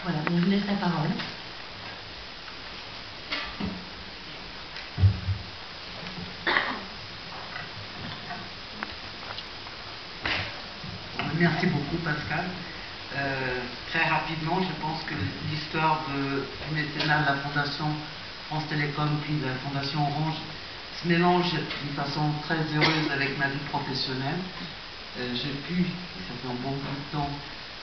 Voilà, donc je vous laisse la parole. Merci beaucoup Pascal. Très rapidement, je pense que l'histoire du mécénat de la Fondation France Télécom puis de la Fondation Orange se mélange d'une façon très heureuse avec ma vie professionnelle. J'ai pu, ça fait un bon bout de temps,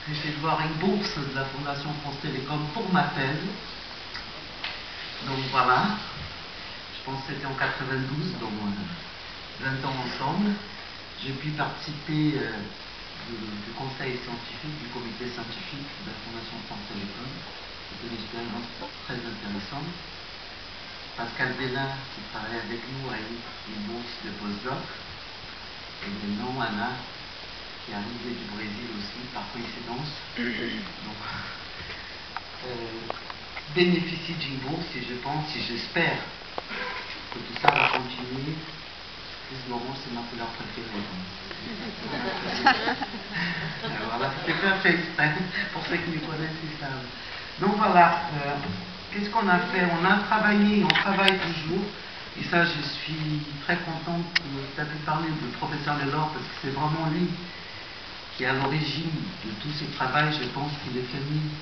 recevoir une bourse de la Fondation France Télécom pour ma thèse. Donc voilà, je pense que c'était en 92, donc 20 ans ensemble. J'ai pu participer du conseil scientifique, du comité scientifique de la Fondation France Télécom. C'était une expérience très intéressante. Pascal Bellin, qui travaille avec nous, a eu une bourse de postdoc. Et maintenant, Anna, qui est arrivée du Brésil aussi, par coïncidence. Donc, bénéficie d'une bourse et je pense, et j'espère que tout ça va continuer. L'orange, c'est ma couleur préférée. Voilà, c'est pas fait exprès. Pour ceux qui me connaissent, ils savent. Donc voilà, qu'est-ce qu'on a fait? On a travaillé, on travaille toujours. Et ça, je suis très contente que tu as pu parler du professeur Lelor, parce que c'est vraiment lui qui est à l'origine de tout ce travail. Je pense que les familles,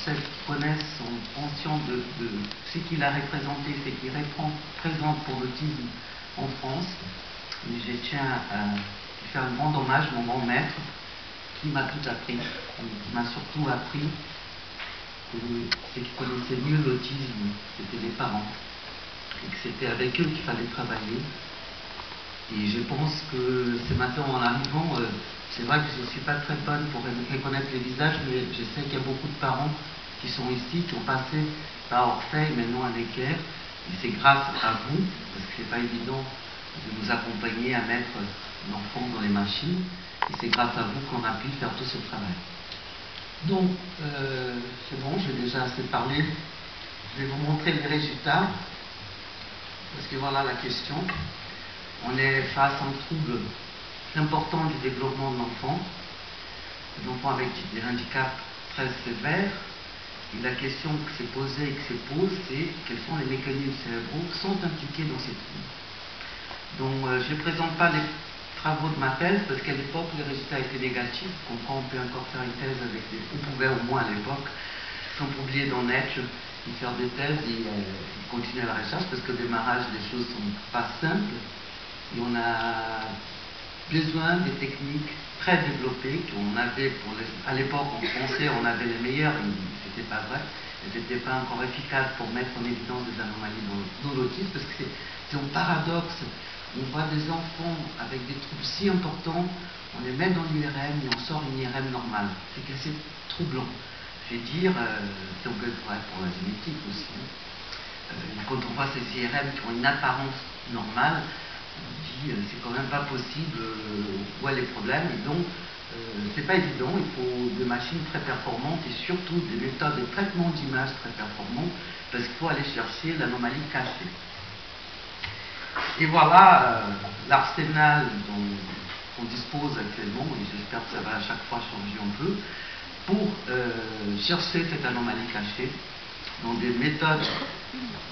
celles qui connaissent, sont conscientes de ce qu'il a représenté, ce qu'il représente pour l'autisme en France. Et je tiens à lui faire un grand hommage, mon grand maître, qui m'a tout appris, qui m'a surtout appris que ceux qui connaissaient mieux l'autisme, c'était les parents, et que c'était avec eux qu'il fallait travailler. Et je pense que c'est maintenant en arrivant, c'est vrai que je ne suis pas très bonne pour reconnaître les visages, mais je sais qu'il y a beaucoup de parents qui sont ici, qui ont passé par Orphée et maintenant à Necker. Et c'est grâce à vous, parce que ce n'est pas évident de nous accompagner à mettre l'enfant dans les machines. Et c'est grâce à vous qu'on a pu faire tout ce travail. Donc, c'est bon, j'ai déjà assez parlé. Je vais vous montrer les résultats. Parce que voilà la question. On est face à un trouble important du développement de l'enfant. L'enfant avec des handicaps très sévères. Et la question qui s'est posée et qui se pose, c'est quels sont les mécanismes cérébraux qui sont impliqués dans ces troubles. Donc, je ne présente pas les travaux de ma thèse, parce qu'à l'époque, les résultats étaient négatifs. On comprend, on peut encore faire une thèse avec des... On pouvait au moins à l'époque, sans oublier d'en être, y faire des thèses et continuer la recherche, parce qu'au démarrage, les choses ne sont pas simples. Et on a besoin des techniques très développées qu'on avait à l'époque en français, on avait les meilleures, mais c'était pas vrai. Elles n'étaient pas encore efficaces pour mettre en évidence des anomalies dans l'autisme, parce que c'est un paradoxe. On voit des enfants avec des troubles si importants, on les met dans l'IRM et on sort une IRM normale. C'est que c'est troublant. Je vais dire, c'est un peu vrai pour la génétique aussi. Quand on voit ces IRM qui ont une apparence normale, on dit c'est quand même pas possible, où est les problèmes. Et donc, c'est pas évident, il faut des machines très performantes et surtout des méthodes de traitement d'image très performantes, parce qu'il faut aller chercher l'anomalie cachée. Et voilà l'arsenal dont on dispose actuellement, et j'espère que ça va à chaque fois changer un peu, pour chercher cette anomalie cachée dans des méthodes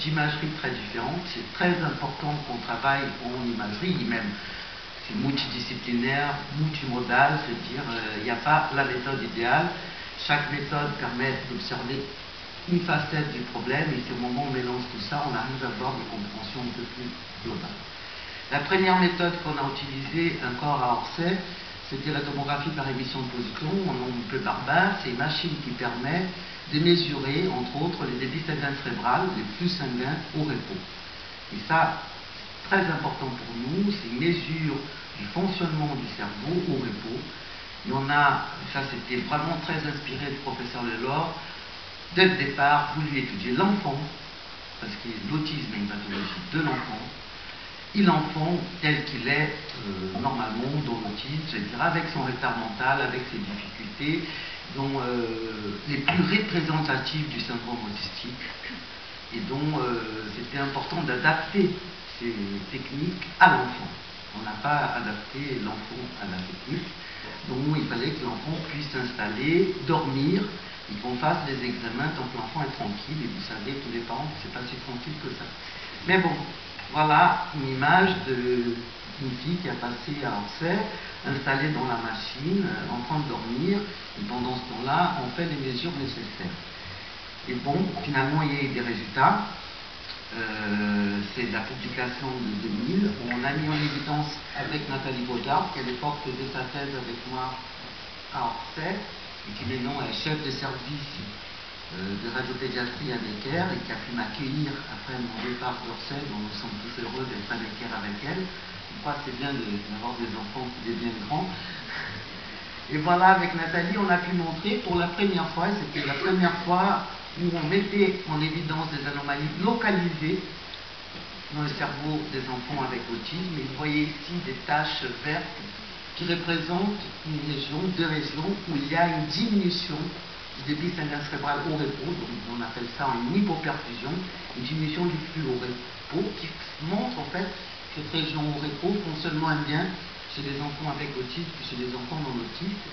d'imagerie très différentes. C'est très important qu'on travaille en imagerie, même c'est multidisciplinaire, multimodal, c'est-à-dire il n'y a pas la méthode idéale. Chaque méthode permet d'observer une facette du problème, et c'est au moment où on mélange tout ça, on arrive à avoir des compréhensions un peu plus globales. La première méthode qu'on a utilisée encore à Orsay, c'était la tomographie par émission de positons, un nom un peu barbare. C'est une machine qui permet de mesurer, entre autres, les débits sanguins cérébrales, les flux sanguins au repos. Et ça, c'est très important pour nous, c'est une mesure du fonctionnement du cerveau au repos. Et on a, ça c'était vraiment très inspiré du professeur Lelor, dès le départ, voulu étudier l'enfant, parce que l'autisme est une pathologie de l'enfant, et l'enfant tel qu'il est normalement dans l'autisme, c'est-à-dire avec son retard mental, avec ses difficultés, dont les plus représentatives du syndrome autistique, et dont c'était important d'adapter ces techniques à l'enfant. On n'a pas adapté l'enfant à la technique, donc il fallait que l'enfant puisse s'installer, dormir, et qu'on fasse les examens tant que l'enfant est tranquille. Et vous savez, tous les parents, c'est pas si tranquille que ça. Mais bon, voilà une image d'une fille qui a passé à Orsay, installée dans la machine, en train de dormir, et pendant ce temps-là, on fait les mesures nécessaires. Et bon, finalement, il y a eu des résultats. C'est la publication de 2000, où on a mis en évidence avec Nathalie Godard, qui à l'époque faisait sa thèse avec moi à Orsay, et qui maintenant est chef de service de radiopédiatrie à Necker, et qui a pu m'accueillir après mon départ d'Orsay, dont nous sommes tous heureux d'être à Necker avec elle. Je crois que c'est bien d'avoir des enfants qui deviennent grands. Et voilà, avec Nathalie, on a pu montrer pour la première fois, et c'était la première fois où on mettait en évidence des anomalies localisées dans le cerveau des enfants avec autisme. Et vous voyez ici des taches vertes qui représentent une région, deux régions où il y a une diminution du débit sanguin cérébral au repos, donc on appelle ça une hypoperfusion, une diminution du flux au repos qui montre en fait que cette région au repos fonctionne moins bien chez les enfants avec autisme que chez les enfants non autistes.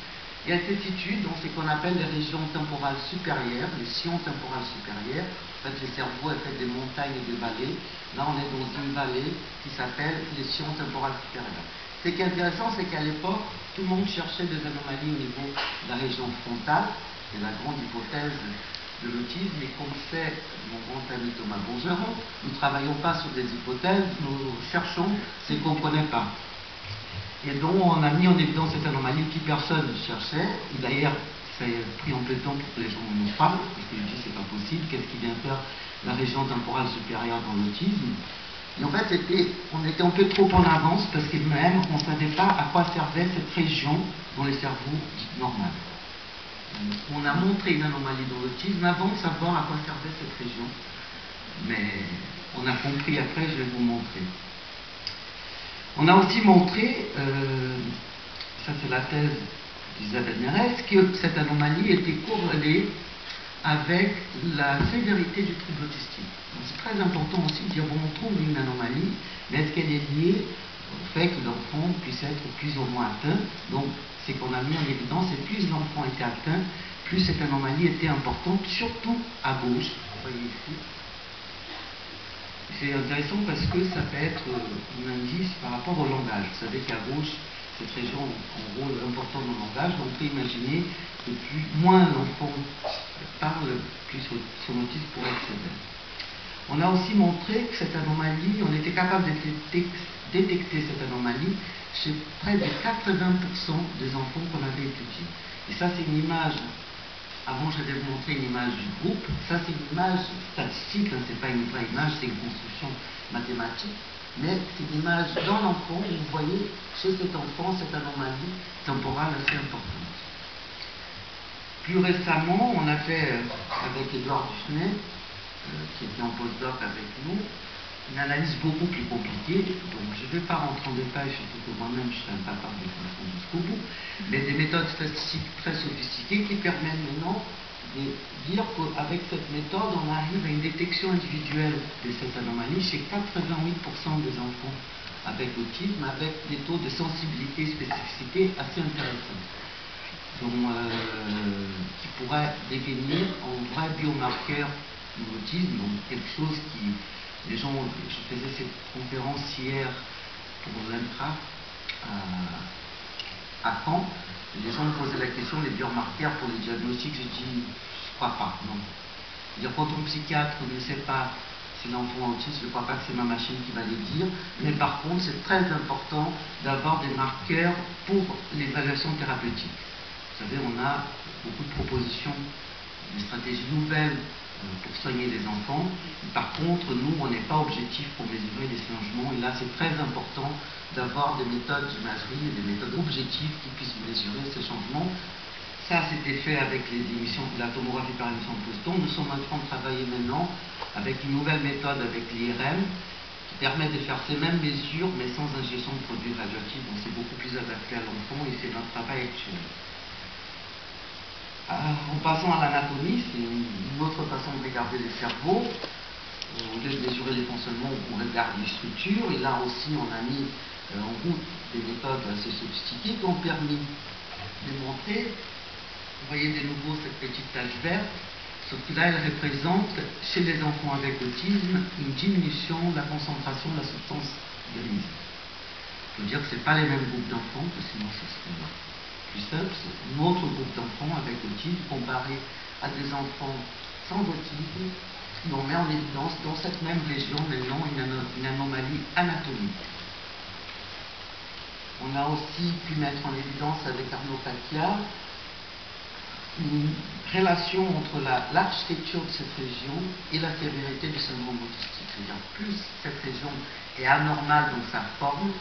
Et elle se situe dans ce qu'on appelle les régions temporales supérieures, les sillons temporales supérieurs. En fait, le cerveau est fait des montagnes et des vallées. Là, on est dans une vallée qui s'appelle les sillons temporales supérieurs. Ce qui est intéressant, c'est qu'à l'époque, tout le monde cherchait des anomalies au niveau de la région frontale. C'est la grande hypothèse de l'autisme. Et comme c'est mon grand ami Thomas Bongeron, nous ne travaillons pas sur des hypothèses, nous cherchons ce qu'on ne connaît pas. Et donc on a mis en évidence cette anomalie qui personne ne cherchait. Et d'ailleurs, ça a pris un peu de temps pour que les gens nous parlent, parce que je dis c'est pas possible, qu'est-ce qui vient faire la région temporale supérieure dans l'autisme. Et en fait, on était un peu trop en avance, parce que même on ne savait pas à quoi servait cette région dans les cerveaux normaux. On a montré une anomalie dans l'autisme avant de savoir à quoi servait cette région. Mais on a compris après, je vais vous montrer. On a aussi montré, ça c'est la thèse d'Isabelle Nerès, que cette anomalie était corrélée avec la sévérité du trouble autistique. C'est très important aussi de dire, bon, on trouve une anomalie, mais est-ce qu'elle est liée au fait que l'enfant puisse être plus ou moins atteint? Donc, c'est qu'on a mis en évidence, et plus l'enfant était atteint, plus cette anomalie était importante, surtout à gauche, vous voyez ici. C'est intéressant parce que ça peut être un indice par rapport au langage. Vous savez qu'à gauche, cette région a un rôle important dans le langage, donc on peut imaginer que moins l'enfant parle, plus son autisme pourrait être sévère. On a aussi montré que cette anomalie, on était capable de détecter cette anomalie chez près de 80% des enfants qu'on avait étudiés. Et ça, c'est une image. Avant, je vais vous montrer une image du groupe. Ça, c'est une image statistique, hein, c'est pas une vraie image, c'est une construction mathématique. Mais c'est une image dans l'enfant où vous voyez chez cet enfant cette anomalie temporale assez importante. Plus récemment, on a fait avec Édouard Dufnay, qui était en postdoc avec nous, une analyse beaucoup plus compliquée. Donc je ne vais pas rentrer en détail, surtout que moi-même je ne serai pas par des façons jusqu'au bout, mais des méthodes statistiques très sophistiquées qui permettent maintenant de dire qu'avec cette méthode, on arrive à une détection individuelle de cette anomalie chez 88% des enfants avec autisme, avec des taux de sensibilité et spécificité assez intéressants. Donc, qui pourrait définir un vrai biomarqueur de l'autisme, donc quelque chose qui, les gens, je faisais cette conférence hier pour l'INCRA à Caen, et les gens me posaient la question, les biomarqueurs pour les diagnostics, je dis, je crois pas, non. C'est-à-dire, quand un psychiatre ne sait pas si l'enfant est autiste, je ne crois pas que c'est ma machine qui va les dire, mais par contre, c'est très important d'avoir des marqueurs pour l'évaluation thérapeutique. Vous savez, on a beaucoup de propositions, des stratégies nouvelles pour soigner les enfants. Par contre, nous, on n'est pas objectif pour mesurer les changements. Et là, c'est très important d'avoir des méthodes d'imagerie et des méthodes objectives qui puissent mesurer ces changements. Ça, c'était fait avec les émissions de la tomographie par émission de positons. Nous sommes en train de travailler maintenant avec une nouvelle méthode avec l'IRM qui permet de faire ces mêmes mesures, mais sans ingestion de produits radioactifs. Donc, c'est beaucoup plus adapté à l'enfant et c'est notre travail actuel. En passant à l'anatomie, c'est une autre façon de regarder les cerveaux. Au lieu de mesurer les fonctionnements, on regarde les structures. Et là aussi, on a mis en route des méthodes assez sophistiquées qui ont permis de montrer, vous voyez de nouveau cette petite tache verte, sauf que là elle représente chez les enfants avec autisme une diminution de la concentration de la substance grise. Il faut dire que ce n'est pas les mêmes groupes d'enfants, que sinon ce serait plus simple, c'est un autre groupe d'enfants avec autisme comparé à des enfants sans autisme, qui on met en évidence dans cette même région maintenant une anomalie anatomique. On a aussi pu mettre en évidence avec Arnaud Patia une relation entre l'architecture de cette région et la sévérité du syndrome autistique. C'est-à-dire plus cette région est anormale dans sa forme,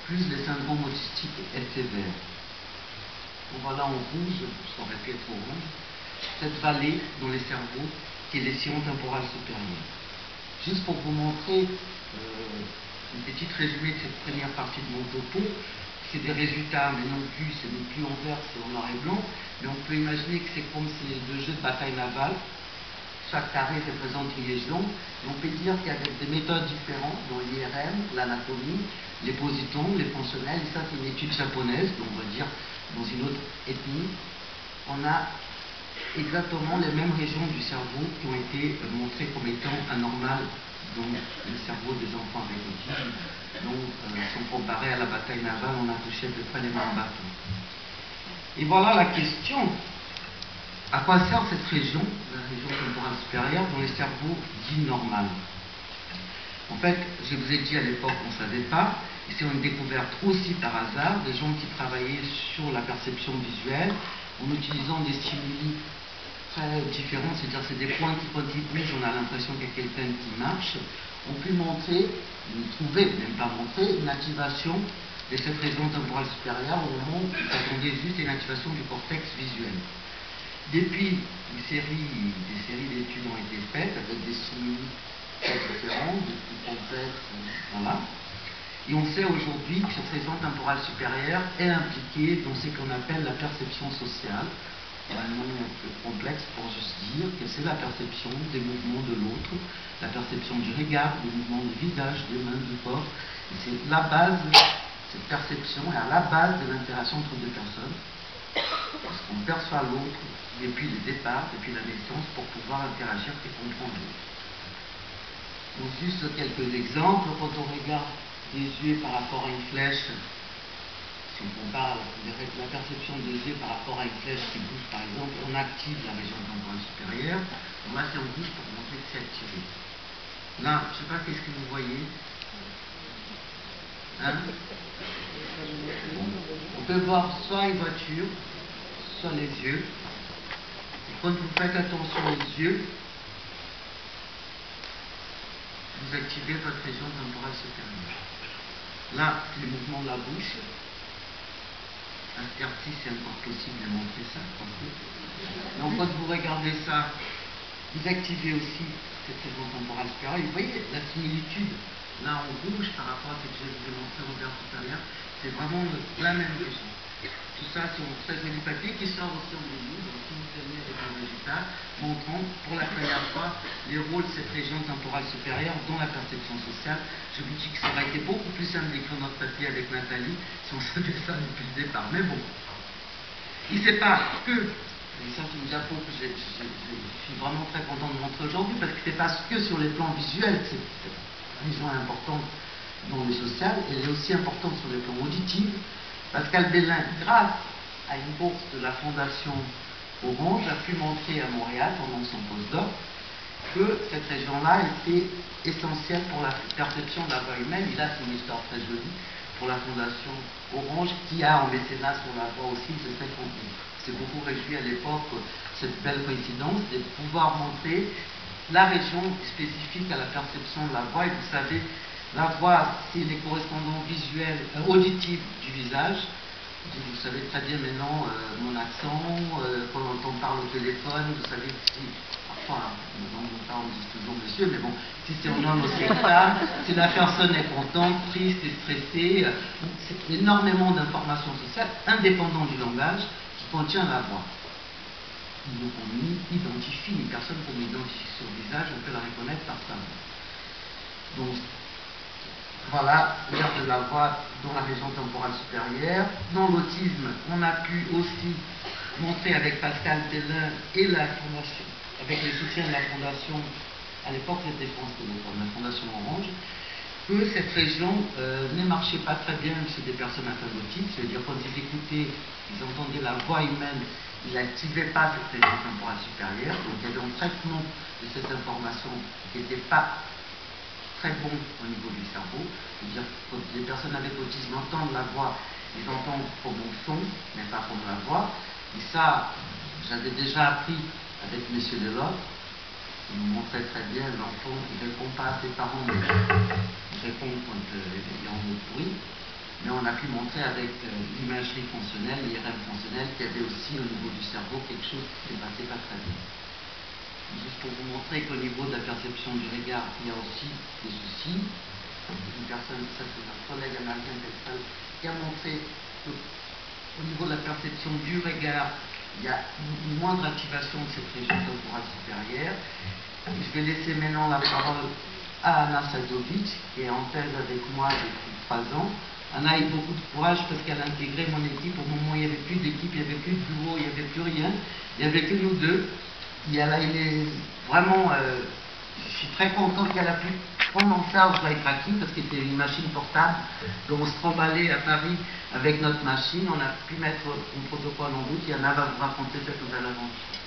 plus le syndrome autistique est sévère. On voit là en rouge, ça aurait pu être orange, cette vallée dans les cerveaux qui est les sillons temporales supérieurs. Juste pour vous montrer une petite résumé de cette première partie de mon topo, c'est des résultats, mais non plus, c'est non plus en vert, c'est en noir et blanc, mais on peut imaginer que c'est comme ces deux jeux de bataille navale. Chaque carré représente une légion, et on peut dire qu'avec des méthodes différentes, dans l'IRM, l'anatomie, les positons, les fonctionnels, et ça c'est une étude japonaise, donc on va dire dans une autre ethnie, on a exactement les mêmes régions du cerveau qui ont été montrées comme étant anormales dans le cerveau des enfants avec autisme. Donc, si on comparait à la bataille navale, on a touché à peu près les mêmes bateaux. Et voilà la question. À quoi sert cette région, la région temporale supérieure, dans les cerveaux dits normaux? En fait, je vous ai dit à l'époque qu'on ne savait pas, et c'est une découverte aussi par hasard, des gens qui travaillaient sur la perception visuelle en utilisant des stimuli très différents, c'est-à-dire c'est des points qui, quand ils bougent, on a l'impression qu'il y a quelqu'un qui marche, ont pu montrer, trouver, même pas montrer, une activation de cette région temporale supérieure au moment où on attendait juste une activation du cortex visuel. Depuis, des séries d'études ont été faites avec des stimuli très différents, des plus complexes, voilà. Et on sait aujourd'hui que cette région temporale supérieure est impliquée dans ce qu'on appelle la perception sociale. Un nom un peu complexe pour juste dire que c'est la perception des mouvements de l'autre, la perception du regard, des mouvements du visage, des mains, du corps. Et c'est la base, cette perception est à la base de l'interaction entre deux personnes. Parce qu'on perçoit l'autre depuis le départ, depuis la naissance, pour pouvoir interagir et comprendre l'autre. Donc juste quelques exemples. Quand on regarde des yeux par rapport à une flèche, si on compare la perception des yeux par rapport à une flèche qui bouge par exemple, on active la région temporale supérieure. Donc là c'est en rouge pour montrer que c'est activé. Là, je ne sais pas qu'est-ce que vous voyez. Hein? On peut voir soit une voiture, soit les yeux. Et quand vous faites attention aux yeux, vous activez votre région temporale supérieure. Là, les mouvements de la bouche. Intertis, c'est encore possible de montrer ça. Donc quand vous regardez ça, vous activez aussi cette région temporale supérieure. Et vous voyez la similitude là en rouge par rapport à ce que je vous ai montré au vert tout à l'heure, c'est vraiment la même région. Tout ça, c'est un très joli papier qui sort aussi en ligne, donc simultané avec le résultat, montrant pour la première fois les rôles de cette région temporale supérieure dans la perception sociale. Je vous dis que ça aurait été beaucoup plus simple d'écrire notre papier avec Nathalie si on savait ça depuis le départ. Mais bon, il ne sait pas que, et ça c'est une diapo que je suis vraiment très content de montrer aujourd'hui, parce que ce n'est pas que sur les plans visuels que cette région est importante dans le social, elle est aussi importante sur les plans auditifs. Pascal Bellin, grâce à une bourse de la Fondation Orange, a pu montrer à Montréal, pendant son postdoc, que cette région-là était essentielle pour la perception de la voix humaine. Et là, c'est une histoire très jolie pour la Fondation Orange, qui a en mécénat sur la voix aussi de cette rencontre. C'est beaucoup réjoui à l'époque cette belle coïncidence de pouvoir montrer la région spécifique à la perception de la voix. Et vous savez, la voix, c'est les correspondants visuels, auditifs du visage. Vous savez très bien maintenant mon accent, quand on parle au téléphone, vous savez si, parfois, dans mon cas on dit toujours monsieur, mais bon, si c'est un homme ou c'est une femme, si la personne est contente, triste et stressée, c'est énormément d'informations sociales, indépendantes du langage, qui contient la voix. Donc on identifie une personne qu'on identifie sur le visage, on peut la reconnaître par sa voix. Donc, Voilà, l'air de la voix dans la région temporale supérieure. Dans l'autisme, on a pu aussi montrer avec Pascal Tellin et la fondation, avec le soutien de la fondation, à l'époque c'était France Télécom, la fondation Orange, que cette région ne marchait pas très bien chez des personnes atteintes d'autisme. C'est-à-dire quand ils écoutaient, ils entendaient la voix humaine, ils n'activaient pas cette région temporale supérieure. Donc il y avait un traitement de cette information qui n'était pas très bon au niveau du cerveau. C'est-à-dire quand les personnes avec autisme entendent la voix, ils entendent comme un son, mais pas comme la voix. Et ça, j'avais déjà appris avec M. Delotte. Il nous montrait très bien, l'enfant, il ne répond pas à ses parents, mais il répond quand il y a un mot pourri. Mais on a pu montrer avec l'imagerie fonctionnelle, l'IRM fonctionnelle, qu'il y avait aussi au niveau du cerveau quelque chose qui ne passait pas très bien. Juste pour vous montrer qu'au niveau de la perception du regard, il y a aussi des soucis. Une personne, ça c'est un collègue américain qui a montré qu'au niveau de la perception du regard, il y a une moindre activation de cette région temporale supérieure. Je vais laisser maintenant la parole à Anna Sadovic, qui est en thèse avec moi depuis 3 ans. Anna a eu beaucoup de courage parce qu'elle a intégré mon équipe au moment où il n'y avait plus d'équipe, il n'y avait plus de bureau, il n'y avait plus rien. Il n'y avait que nous deux. Et elle est vraiment, je suis très content qu'elle a pu prendre en charge l'eye tracking parce que c'était une machine portable. Donc on se tremballait à Paris avec notre machine, on a pu mettre un protocole en route et Anna va vous raconter cette nouvelle aventure.